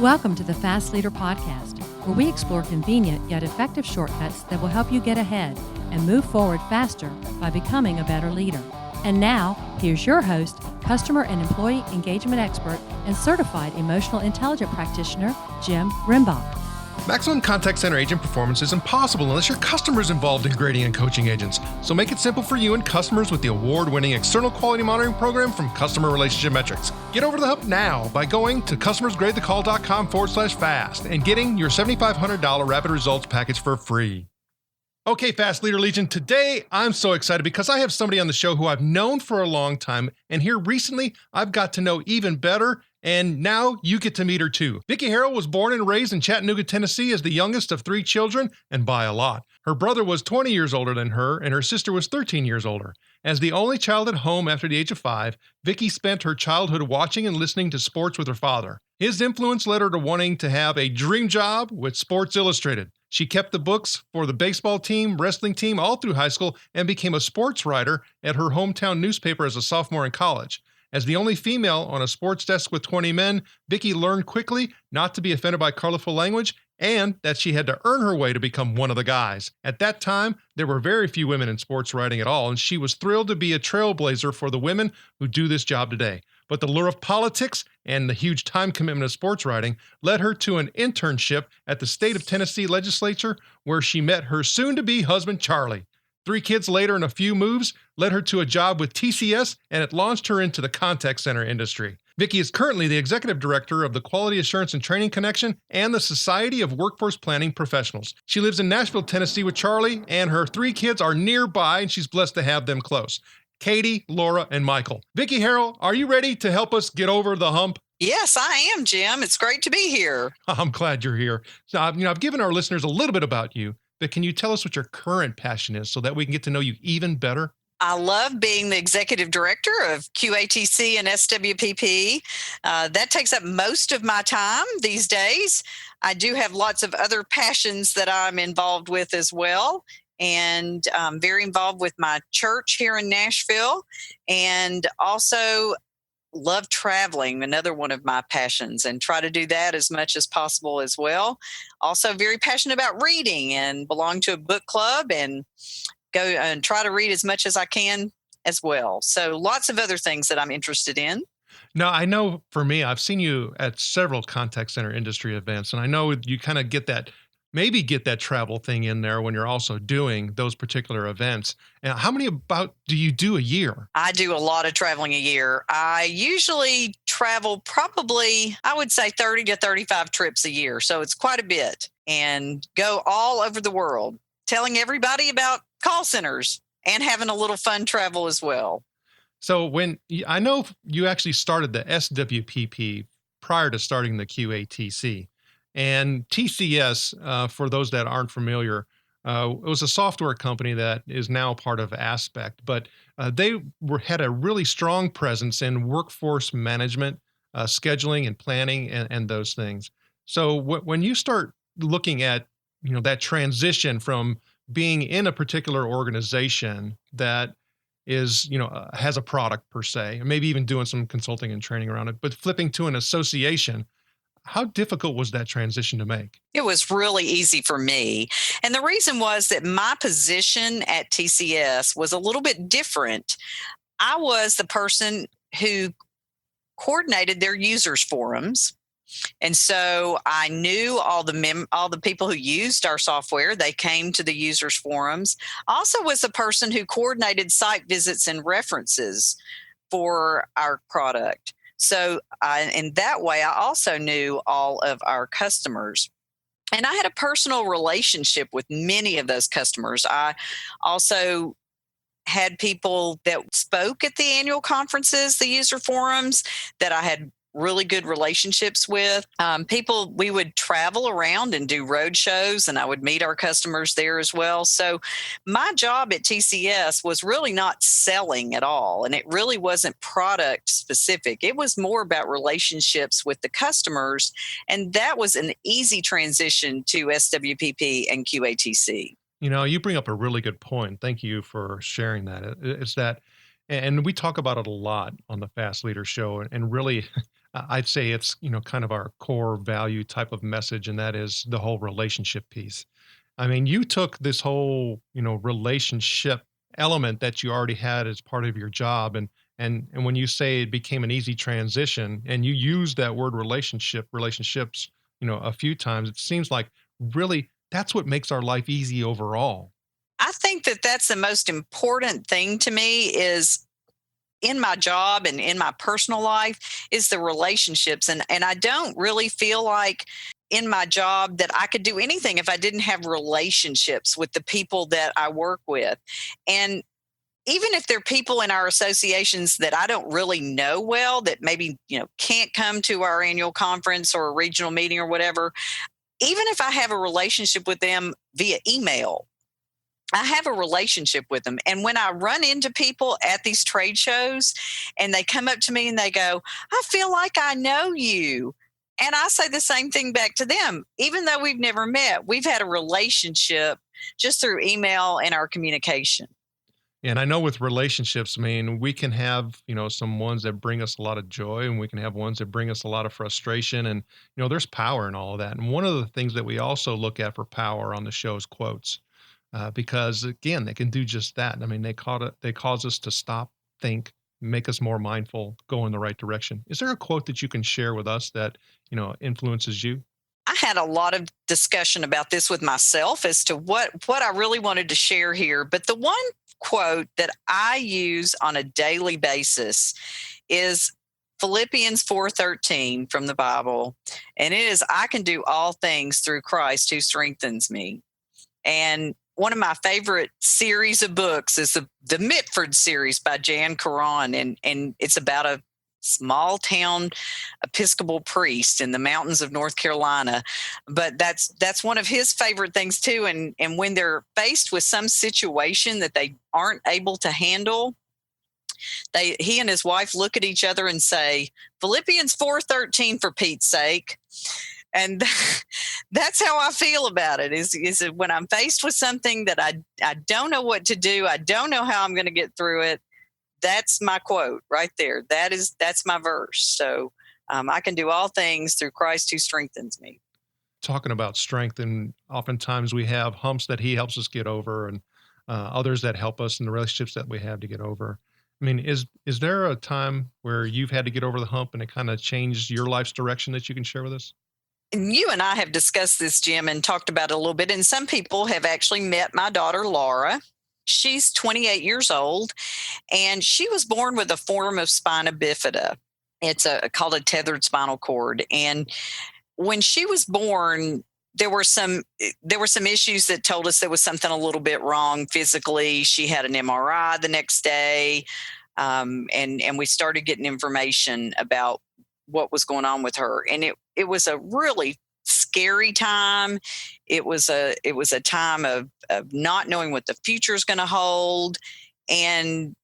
Welcome to the Fast Leader Podcast, where we explore convenient yet effective shortcuts that will help you get ahead and move forward faster by becoming a better leader. And now, here's your host, customer and employee engagement expert, and certified emotional intelligence practitioner, Jim Rimbach. Maximum contact center agent performance is impossible unless your customer is involved in grading and coaching agents. So make it simple for you and customers with the award-winning external quality monitoring program from Customer Relationship Metrics. Get over the hump now by going to customersgradethecall.com/fast and getting your $7,500 rapid results package for free. Okay, Fast Leader Legion, today I'm so excited because I have somebody on the show who I've known for a long time, and here recently I've got to know even better, and now you get to meet her too. Vicki Herrell was born and raised in Chattanooga, Tennessee as the youngest of 3 children, and by a lot. Her brother was 20 years older than her, and her sister was 13 years older. As the only child at home after the age of 5, Vicki spent her childhood watching and listening to sports with her father. His influence led her to wanting to have a dream job with Sports Illustrated. She kept the books for the baseball team, wrestling team all through high school and became a sports writer at her hometown newspaper as a sophomore in college. As the only female on a sports desk with 20 men, Vicki learned quickly not to be offended by colorful language and that she had to earn her way to become one of the guys. At that time, there were very few women in sports writing at all, and she was thrilled to be a trailblazer for the women who do this job today. But the lure of politics and the huge time commitment of sports writing led her to an internship at the state of Tennessee legislature, where she met her soon-to-be husband, Charlie. 3 kids later and a few moves led her to a job with TCS, and it launched her into the contact center industry. Vicki is currently the executive director of the Quality Assurance and Training Connection and the Society of Workforce Planning Professionals. She lives in Nashville, Tennessee with Charlie, and her 3 kids are nearby, and she's blessed to have them close. Katie, Laura, and Michael. Vicki Herrell, are you ready to help us get over the hump? Yes, I am, Jim. It's great to be here. I'm glad you're here. So, I've given our listeners a little bit about you, but can you tell us what your current passion is so that we can get to know you even better? I love being the executive director of QATC and SWPP. That takes up most of my time these days. I do have lots of other passions that I'm involved with as well. And I'm very involved with my church here in Nashville, and also love traveling, another one of my passions, and try to do that as much as possible as well. Also very passionate about reading and belong to a book club and go and try to read as much as I can as well. So lots of other things that I'm interested in. Now, I know for me, I've seen you at several contact center industry events, and I know you kind of get that travel thing in there when you're also doing those particular events. And how many about do you do a year? I do a lot of traveling a year. I usually travel probably, I would say 30 to 35 trips a year. So it's quite a bit, and go all over the world, telling everybody about call centers and having a little fun travel as well. So I know you actually started the SWPP prior to starting the QATC. And TCS, for those that aren't familiar, it was a software company that is now part of Aspect, but they had a really strong presence in workforce management, scheduling and planning, and those things. So when you start looking at that transition from being in a particular organization that is has a product per se, and maybe even doing some consulting and training around it, but flipping to an association, how difficult was that transition to make? It was really easy for me. And the reason was that my position at TCS was a little bit different. I was the person who coordinated their users forums. And so I knew all the people who used our software. They came to the users forums. I also was the person who coordinated site visits and references for our product. So in that way, I also knew all of our customers. And I had a personal relationship with many of those customers. I also had people that spoke at the annual conferences, the user forums, that I had really good relationships with. People, we would travel around and do road shows, and I would meet our customers there as well. So my job at TCS was really not selling at all, and it really wasn't product specific. It was more about relationships with the customers, and that was an easy transition to SWPP and QATC. You bring up a really good point. Thank you for sharing that. It's that, and we talk about it a lot on the Fast Leader Show, and really, I'd say it's, kind of our core value type of message, and that is the whole relationship piece. I mean, you took this whole, relationship element that you already had as part of your job, and when you say it became an easy transition, and you use that word relationships, a few times, it seems like really that's what makes our life easy overall. I think that that's the most important thing to me is in my job and in my personal life is the relationships. And I don't really feel like in my job that I could do anything if I didn't have relationships with the people that I work with. And even if there are people in our associations that I don't really know well, that maybe, can't come to our annual conference or a regional meeting or whatever, even if I have a relationship with them via email, I have a relationship with them. And when I run into people at these trade shows and they come up to me and they go, I feel like I know you. And I say the same thing back to them. Even though we've never met, we've had a relationship just through email and our communication. And I know with relationships, I mean, we can have, some ones that bring us a lot of joy, and we can have ones that bring us a lot of frustration. And, there's power in all of that. And one of the things that we also look at for power on the show is quotes, because again, they can do just that. I mean, they cause us to stop, think, make us more mindful, go in the right direction. Is there a quote that you can share with us that, influences you? I had a lot of discussion about this with myself as to what I really wanted to share here. But the one quote that I use on a daily basis is Philippians 4:13 from the Bible. And it is, I can do all things through Christ who strengthens me. And one of my favorite series of books is the Mitford series by Jan Karan. And it's about a small town Episcopal priest in the mountains of North Carolina. But that's one of his favorite things too. And when they're faced with some situation that they aren't able to handle, he and his wife look at each other and say, Philippians 4:13 for Pete's sake. And that's how I feel about it is that when I'm faced with something that I don't know what to do, I don't know how I'm going to get through it. That's my quote right there. That's my verse. So I can do all things through Christ who strengthens me. Talking about strength, and oftentimes we have humps that he helps us get over, and others that help us in the relationships that we have to get over. I mean, is there a time where you've had to get over the hump and it kind of changed your life's direction that you can share with us? And you and I have discussed this, Jim, and talked about it a little bit. And some people have actually met my daughter, Laura. She's 28 years old, and she was born with a form of spina bifida. It's called a tethered spinal cord. And when she was born, there were some issues that told us there was something a little bit wrong physically. She had an MRI the next day, and we started getting information about what was going on with her. And it was a really scary time. It was a time of not knowing what the future is going to hold. And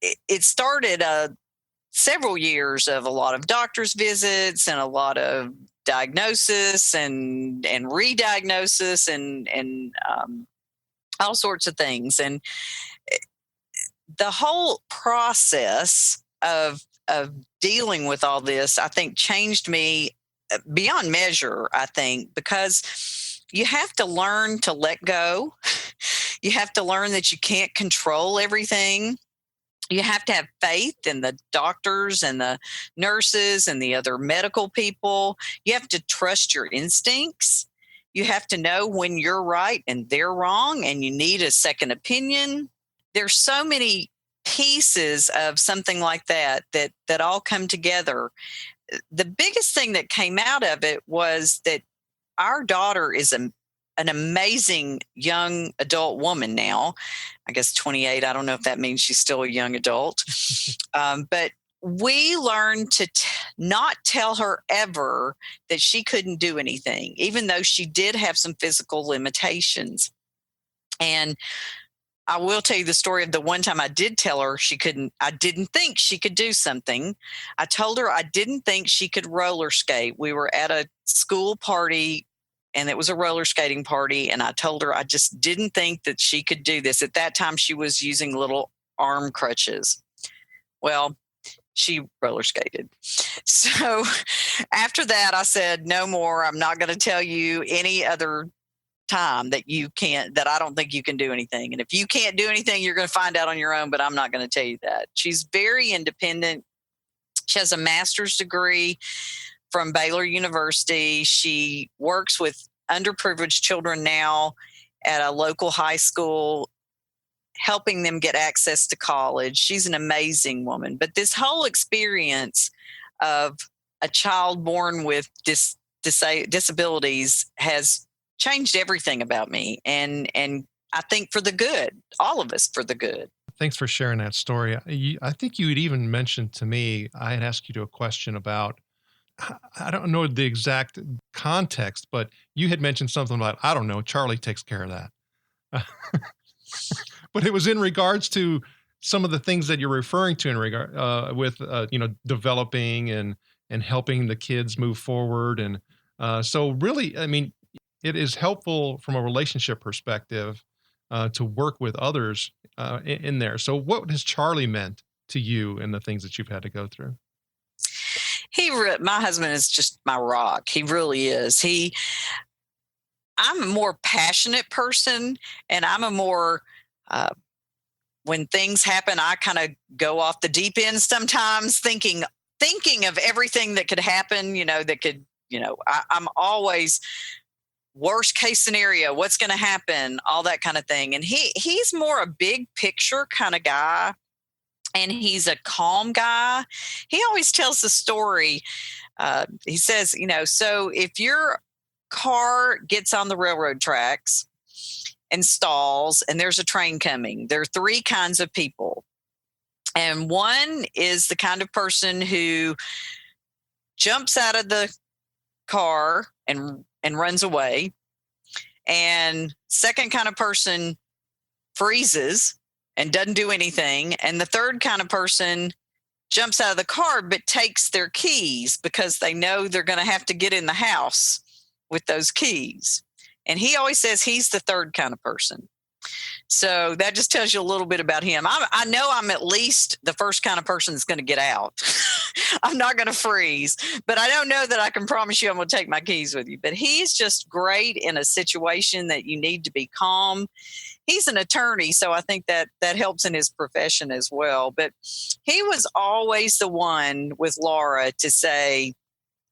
it started several years of a lot of doctor's visits and a lot of diagnosis and re-diagnosis and all sorts of things. And the whole process of dealing with all this, I think, changed me beyond measure, I think, because you have to learn to let go. You have to learn that you can't control everything. You have to have faith in the doctors and the nurses and the other medical people. You have to trust your instincts. You have to know when you're right and they're wrong, and you need a second opinion. There's so many pieces of something like that all come together. The biggest thing that came out of it was that our daughter is an amazing young adult woman now. I guess 28. I don't know if that means she's still a young adult. But we learned to not tell her ever that she couldn't do anything, even though she did have some physical limitations. And I will tell you the story of the one time I did tell her I didn't think she could do something. I told her I didn't think she could roller skate. We were at a school party, and it was a roller skating party. And I told her I just didn't think that she could do this. At that time, she was using little arm crutches. Well, she roller skated. So after that, I said, no more. I'm not going to tell you any other time that I don't think you can do anything. And if you can't do anything, you're going to find out on your own, but I'm not going to tell you that. She's very independent. She has a master's degree from Baylor University. She works with underprivileged children now at a local high school, helping them get access to college. She's an amazing woman. But this whole experience of a child born with disabilities has changed everything about me. And I think for the good, all of us for the good. Thanks for sharing that story. I think you had even mentioned to me, I had asked you a question about, I don't know the exact context, but you had mentioned something about, I don't know, Charlie takes care of that. But it was in regards to some of the things that you're referring to in regard with developing and helping the kids move forward. And so really, I mean, it is helpful from a relationship perspective to work with others in there. So what has Charlie meant to you and the things that you've had to go through? My husband is just my rock. He really is. I'm a more passionate person, and I'm a more, when things happen, I kind of go off the deep end sometimes, thinking of everything that could happen, I'm always worst case scenario, what's going to happen, all that kind of thing. And he's more a big picture kind of guy, and he's a calm guy. He always tells the story. He says, so if your car gets on the railroad tracks and stalls and there's a train coming, there are three kinds of people. And one is the kind of person who jumps out of the car and runs away. And second kind of person freezes and doesn't do anything. And the third kind of person jumps out of the car but takes their keys because they know they're going to have to get in the house with those keys. And he always says he's the third kind of person. So that just tells you a little bit about him. I know I'm at least the first kind of person that's going to get out. I'm not going to freeze, but I don't know that I can promise you I'm going to take my keys with you. But he's just great in a situation that you need to be calm. He's an attorney, so I think that helps in his profession as well. But he was always the one with Laura to say,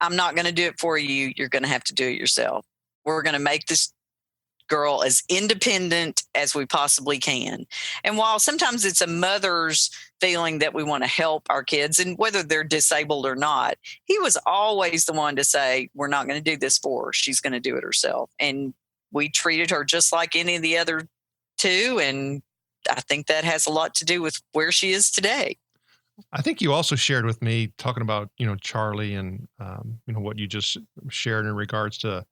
I'm not going to do it for you. You're going to have to do it yourself. We're going to make this girl as independent as we possibly can. And while sometimes it's a mother's feeling that we want to help our kids, and whether they're disabled or not, he was always the one to say, we're not going to do this for her. She's going to do it herself. And we treated her just like any of the other two. And I think that has a lot to do with where she is today. I think you also shared with me talking about, Charlie and, what you just shared in regards to,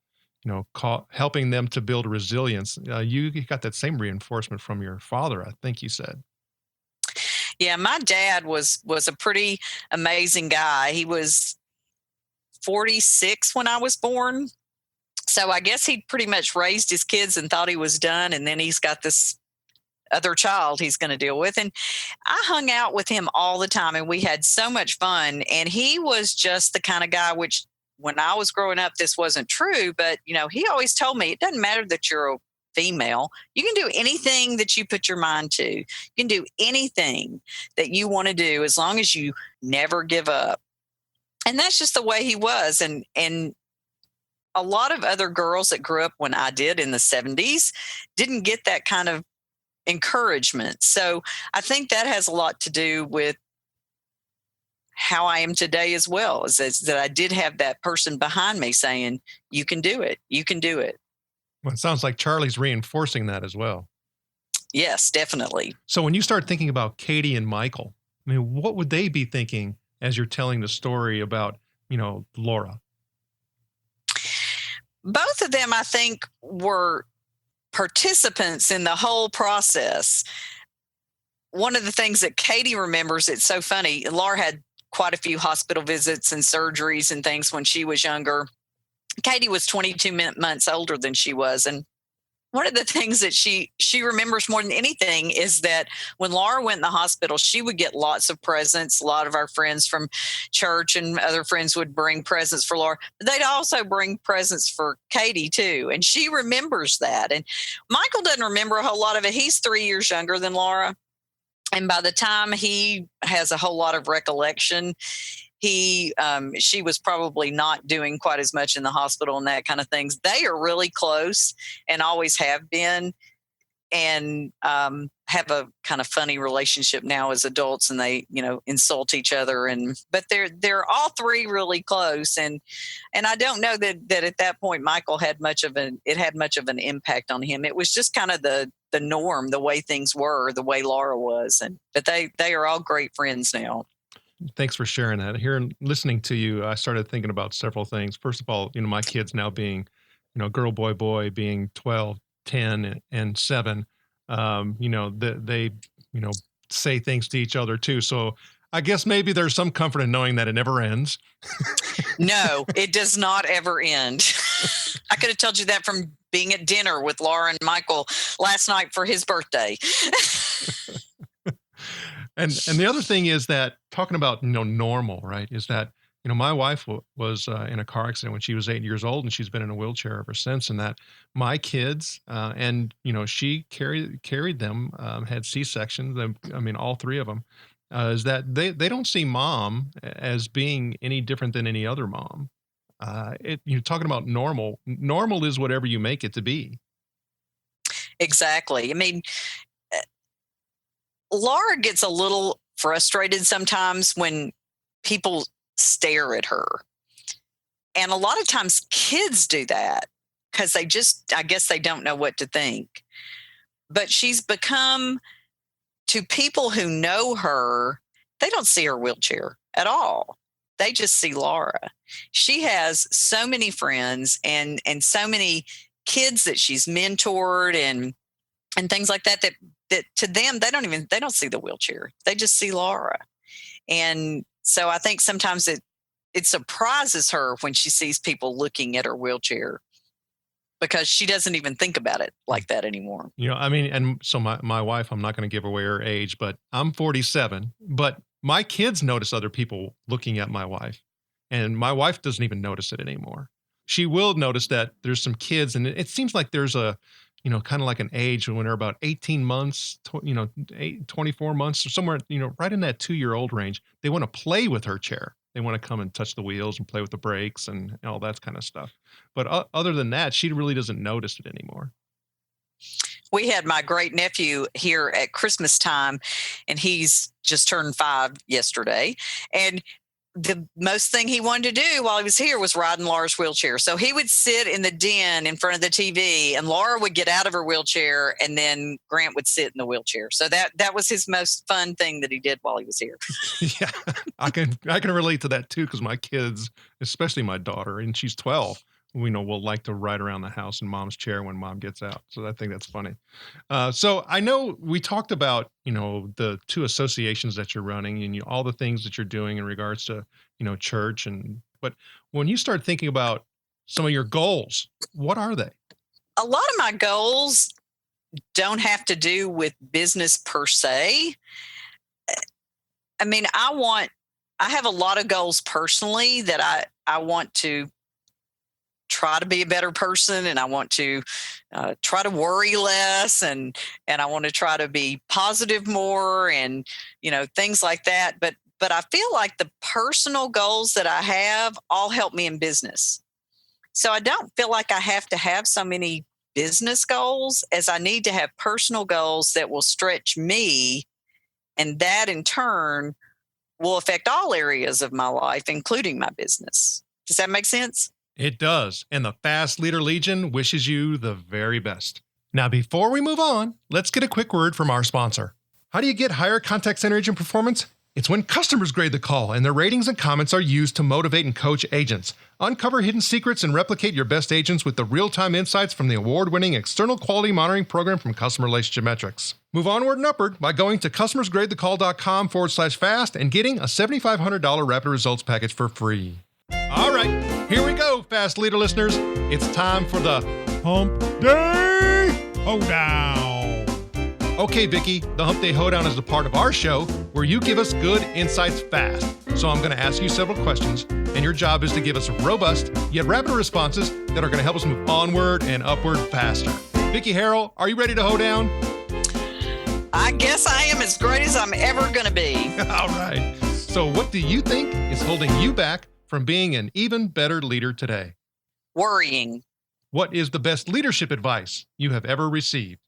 helping them to build resilience. You got that same reinforcement from your father, I think you said. Yeah, my dad was a pretty amazing guy. He was 46 when I was born. So I guess he pretty much raised his kids and thought he was done. And then he's got this other child he's going to deal with. And I hung out with him all the time, and we had so much fun. And he was just the kind of guy, which when I was growing up, this wasn't true, but he always told me, it doesn't matter that you're a female. You can do anything that you put your mind to. You can do anything that you want to do as long as you never give up. And that's just the way he was. And a lot of other girls that grew up when I did in the 70s didn't get that kind of encouragement. So I think that has a lot to do with how I am today as well, is that I did have that person behind me saying, you can do it. You can do it. Well, it sounds like Charlie's reinforcing that as well. Yes, definitely. So when you start thinking about Katie and Michael, I mean, what would they be thinking as you're telling the story about, Laura? Both of them, I think, were participants in the whole process. One of the things that Katie remembers, it's so funny, Laura had quite a few hospital visits and surgeries and things when she was younger. Katie was 22 months older than she was. And one of the things that she remembers more than anything is that when Laura went in the hospital, she would get lots of presents. A lot of our friends from church and other friends would bring presents for Laura. But they'd also bring presents for Katie too. And she remembers that. And Michael doesn't remember a whole lot of it. He's 3 years younger than Laura. And by the time he has a whole lot of recollection, she was probably not doing quite as much in the hospital and that kind of things. They are really close and always have been, and have a kind of funny relationship now as adults, and they, insult each other, but they're all three really close. And I don't know that at that point, Michael had much of an impact on him. It was just kind of the norm, the way things were, the way Laura was. But they are all great friends now. Thanks for sharing that. Here and listening to you, I started thinking about several things. First of all, my kids now being, girl, boy, being 12, 10, and 7, they say things to each other too. So I guess maybe there's some comfort in knowing that it never ends. No, it does not ever end. I could have told you that from being at dinner with Laura and Michael last night for his birthday. And the other thing is that talking about, normal, right, is that, my wife was in a car accident when she was 8 years old, and she's been in a wheelchair ever since. And that my kids, and, she carried them, had C-sections, all three of them, is that they don't see mom as being any different than any other mom. You're talking about normal. Normal is whatever you make it to be. Exactly. Laura gets a little frustrated sometimes when people stare at her. And a lot of times kids do that because I guess they don't know what to think. But she's become, to people who know her, they don't see her wheelchair at all. They just see Laura. She has so many friends and so many kids that she's mentored and things like that to them, they don't see the wheelchair. They just see Laura. And so I think sometimes it surprises her when she sees people looking at her wheelchair, because she doesn't even think about it like that anymore. And so my wife, I'm not going to give away her age, but I'm 47, but my kids notice other people looking at my wife, and my wife doesn't even notice it anymore. She will notice that there's some kids, and it seems like there's a, kind of like an age when they're about 18 months, 24 months or somewhere, right in that 2-year-old range, they want to play with her chair. They want to come and touch the wheels and play with the brakes and all that kind of stuff. But other than that, she really doesn't notice it anymore. We had my great nephew here at Christmas time, and he's just turned 5 yesterday. And the most thing he wanted to do while he was here was ride in Laura's wheelchair. So he would sit in the den in front of the TV, and Laura would get out of her wheelchair, and then Grant would sit in the wheelchair. So that was his most fun thing that he did while he was here. Yeah, I can relate to that too, because my kids, especially my daughter, and she's 12, will like to ride around the house in mom's chair when mom gets out. So I think that's funny. So I know we talked about, the 2 associations that you're running and all the things that you're doing in regards to, church. But when you start thinking about some of your goals, what are they? A lot of my goals don't have to do with business per se. I have a lot of goals personally that I want to try to be a better person, and I want to try to worry less, and I want to try to be positive more, and things like that. But I feel like the personal goals that I have all help me in business. So I don't feel like I have to have so many business goals as I need to have personal goals that will stretch me, and that in turn will affect all areas of my life, including my business. Does that make sense? It does. And the Fast Leader Legion wishes you the very best. Now, before we move on, let's get a quick word from our sponsor. How do you get higher contact center agent performance? It's when customers grade the call and their ratings and comments are used to motivate and coach agents. Uncover hidden secrets and replicate your best agents with the real-time insights from the award-winning external quality monitoring program from Customer Relationship Metrics. Move onward and upward by going to customersgradethecall.com/fast and getting a $7,500 rapid results package for free. All right, here we go, Fast Leader listeners. It's time for the Hump Day Hoedown. Okay, Vicki, the Hump Day Hoedown is the part of our show where you give us good insights fast. So I'm going to ask you several questions, and your job is to give us robust yet rapid responses that are going to help us move onward and upward faster. Vicki Herrell, are you ready to hoe down? I guess I am as great as I'm ever going to be. All right. So what do you think is holding you back from being an even better leader today? Worrying. What is the best leadership advice you have ever received?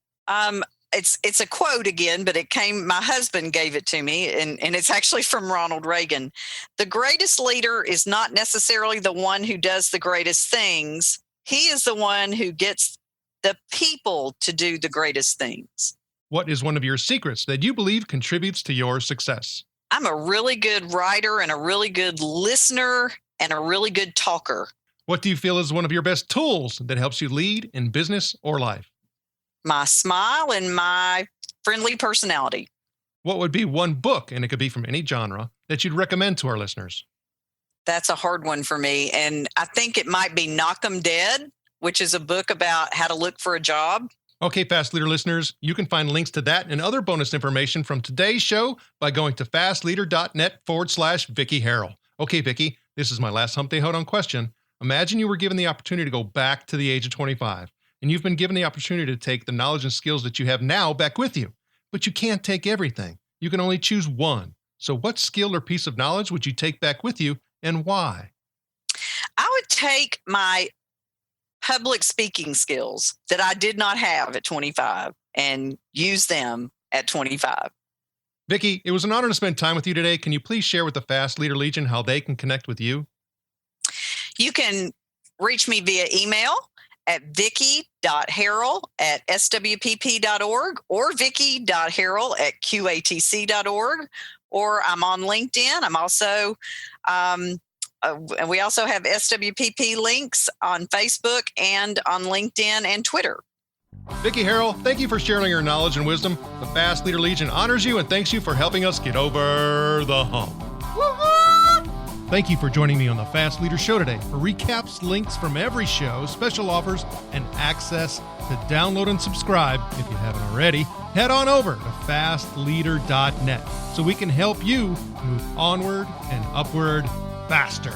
It's a quote again, but my husband gave it to me, and it's actually from Ronald Reagan. The greatest leader is not necessarily the one who does the greatest things. He is the one who gets the people to do the greatest things. What is one of your secrets that you believe contributes to your success? I'm a really good writer and a really good listener and a really good talker. What do you feel is one of your best tools that helps you lead in business or life? My smile and my friendly personality. What would be one book, and it could be from any genre, that you'd recommend to our listeners? That's a hard one for me. And I think it might be Knock 'em Dead, which is a book about how to look for a job. Okay, Fast Leader listeners, you can find links to that and other bonus information from today's show by going to fastleader.net/Vicki Herrell. Okay, Vicki, this is my last Hump Day Hoedown question. Imagine you were given the opportunity to go back to the age of 25, and you've been given the opportunity to take the knowledge and skills that you have now back with you. But you can't take everything. You can only choose one. So what skill or piece of knowledge would you take back with you, and why? I would take my public speaking skills that I did not have at 25 and use them at 25. Vicki, it was an honor to spend time with you today. Can you please share with the Fast Leader Legion how they can connect with you? You can reach me via email at vicky.herrell@swpp.org or vicky.herrell@qatc.org, or I'm on LinkedIn. I'm also, and we also have SWPP links on Facebook and on LinkedIn and Twitter. Vicki Herrell, thank you for sharing your knowledge and wisdom. The Fast Leader Legion honors you and thanks you for helping us get over the hump. Thank you for joining me on the Fast Leader Show today. For recaps, links from every show, special offers, and access to download and subscribe, if you haven't already, head on over to fastleader.net so we can help you move onward and upward faster.